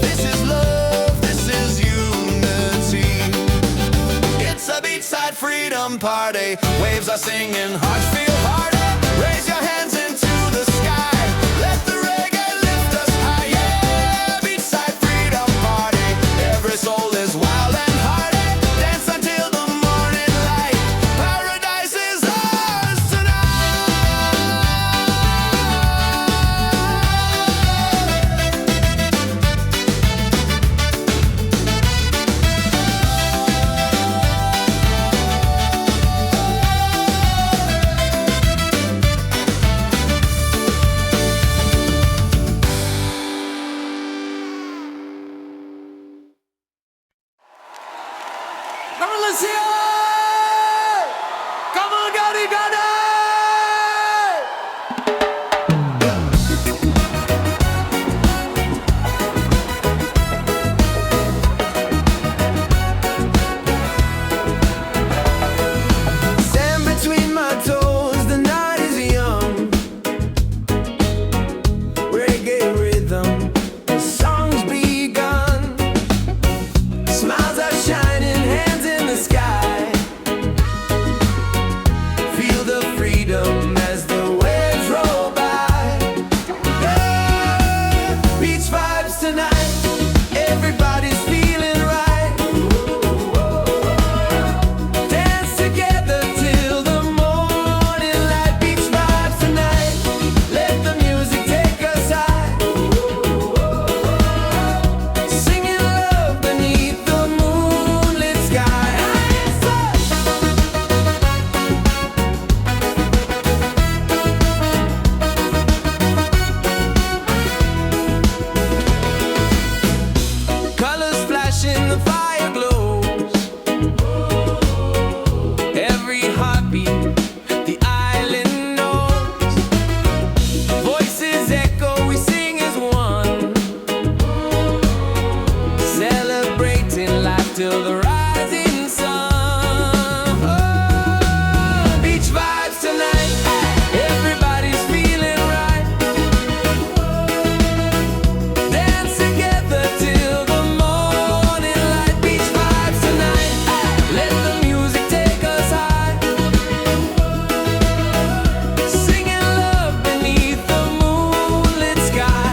This is love, this is unity. It's a beachside freedom party. Waves are singing, hearts feel hearty. Raise your hands into the sky. Let the reggae lift us high. Yeah, beachside freedom party. Every soul is wild and hearty. Dance until the morning light. Paradise is ours tonight. The island knows. Voices echo, we sing as one. Celebrating life till the rising sun. Oh, beach vibes tonight. Everybody's feeling right. Dance together till the morning light. Beach vibes tonight. Let the music take us high. Singing love beneath the moonlit sky.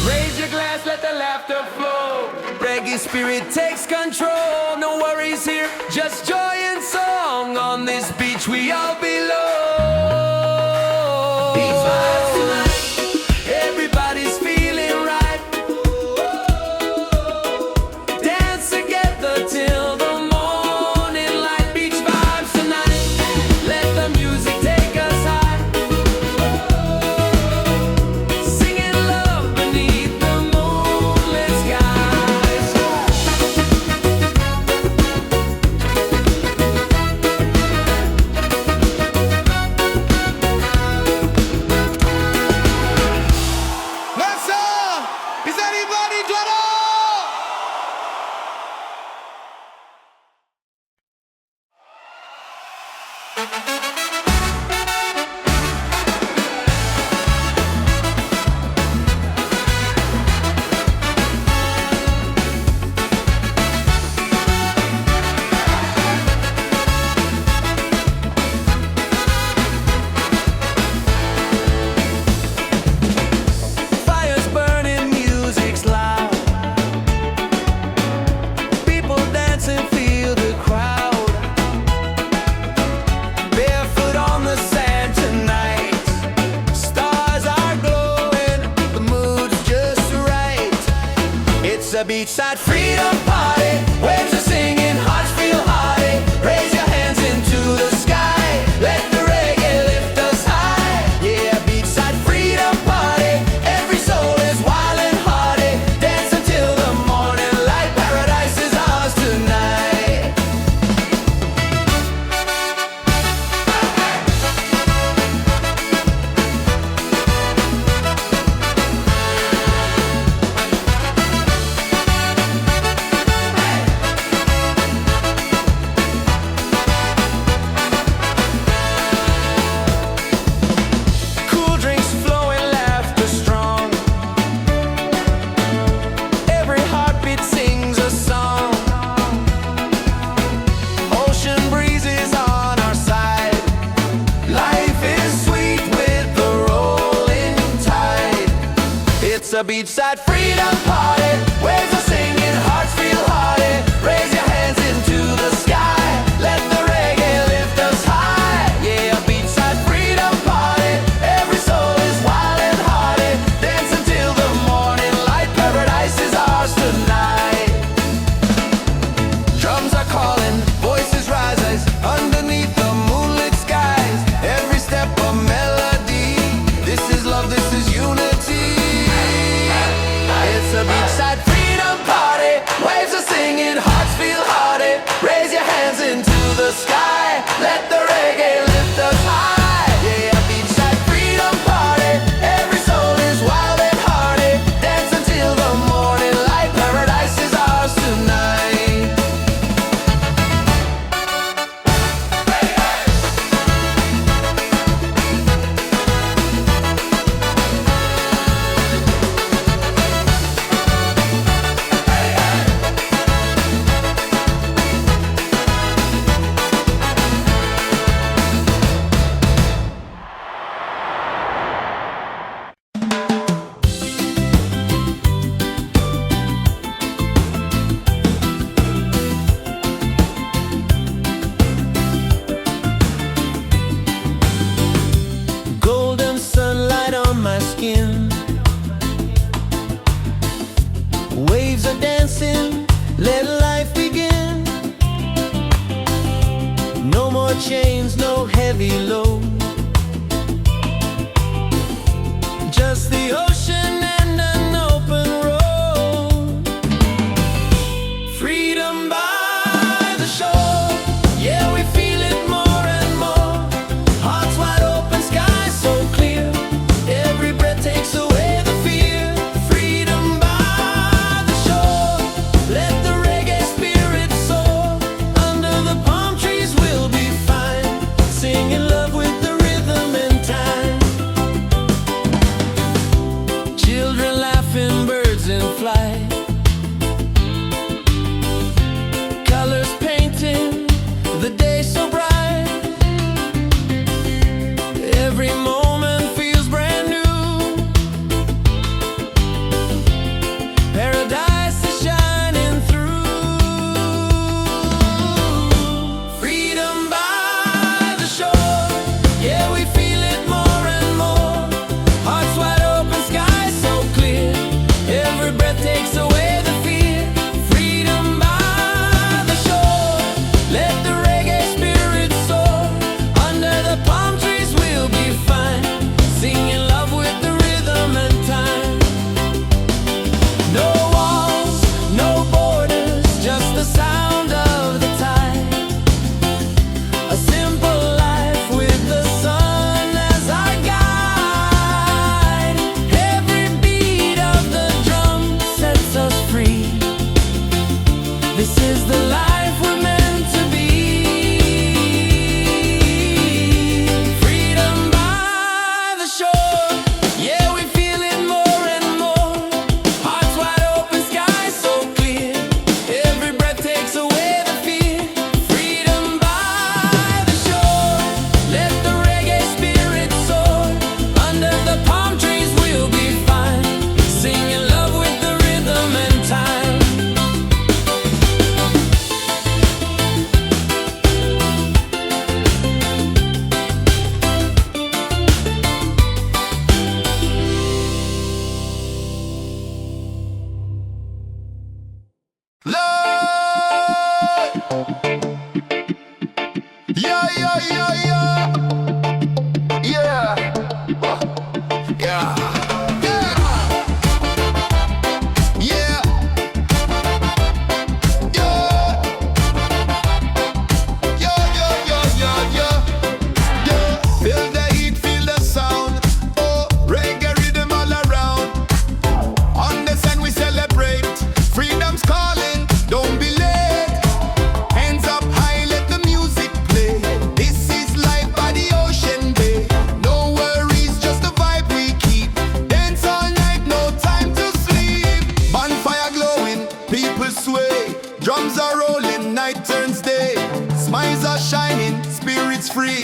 Raise your glass, let the laughter flow. Reggae spirit takes control. No worries here, just joy and song. On this beach we all belong. Beach vibes tonight. Everybody's feeling right. Dance together till the morning light. Beach vibes tonight. Let the music take us high. Singing love beneath the moonlit skies. Rasta, is anybody Dwada? Fire's burning, music's loud. People dancing, feel the crowd. Barefoot on the sand tonight. Stars are glowing, the mood's just right. It's a beachside freedom party. Waves are singing, hearts feel hearty. Raise your hands into the sky. Let the reggae lift us high. Yeah, beachside freedom party. Every soul is wild and hearty. Dance until the morning light. Paradise is ours tonight. Cool drinks flowing, laughter strong. Every heartbeat sings a song. Ocean breezes on our side. Life is sweet with the rolling tide. It's a beachside freedom party. Waves are singing, hearts feel hearty. Raise your hands into the sky. Let the reggae lift us high. Yeah, a beachside freedom party. Every soul is wild and hearty. Dance until the morning light. Paradise is ours tonight. Drums are calling, voices rise underneath the moonlit skies. Every step a melody. This is love, this is unity. It's a beachside freedom party. Waves are singing, hearts feel hearty. Raise your hands into the sky. Let the reggae lift us high. Yeah, beachside freedom party. Every soul is wild and hearty. Dance until the morning light. Paradise is ours tonight. Golden sunlight on my skin. Waves are dancing, let life begin. No more chains, no heavy load. Just the ocean and an open road. Freedom by the shore. Yeah, we feel it more and sing in love with the rhythm and time. Children laughing, birds in flight, colors painting the day so bright. Every moment feels brand new. Paradise is shining through. Freedom by the shore, yeah, we feel it more and more. Hearts wide open, sky so clear. Every breath takes away the fear. Freedom by the shore, let the reggae spirit soar. Under the palm trees we'll be fine, singing love with the rhythm and time. No walls, no borders, just the sound of the tide. A simple life with the sun as our guide. Every beat of the drum sets us free. This is the life we're meant to be. Freedom by the shore, yeah, we feel it more and more. Hearts wide open, sky so clear. Every breath takes away the fear. Freedom by the shore, let the reggae spirit soar. Under the palm trees we'll be fine, singing love with the rhythm and time. Lord, yeah, yeah, yeah, yeah, yeah, yeah, yeah, yeah, yeah. Feel the heat, feel the sound. Oh, reggae rhythm all around. On the sun we celebrate. Freedom's calling, don't be late. Hands up high, let the music play. This is life by the ocean bay. No worries, just the vibe we keep. Dance all night, no time to sleep. Bonfire glowing, people sway. Drums are rolling, night turns day. Smiles are shining, spirits free.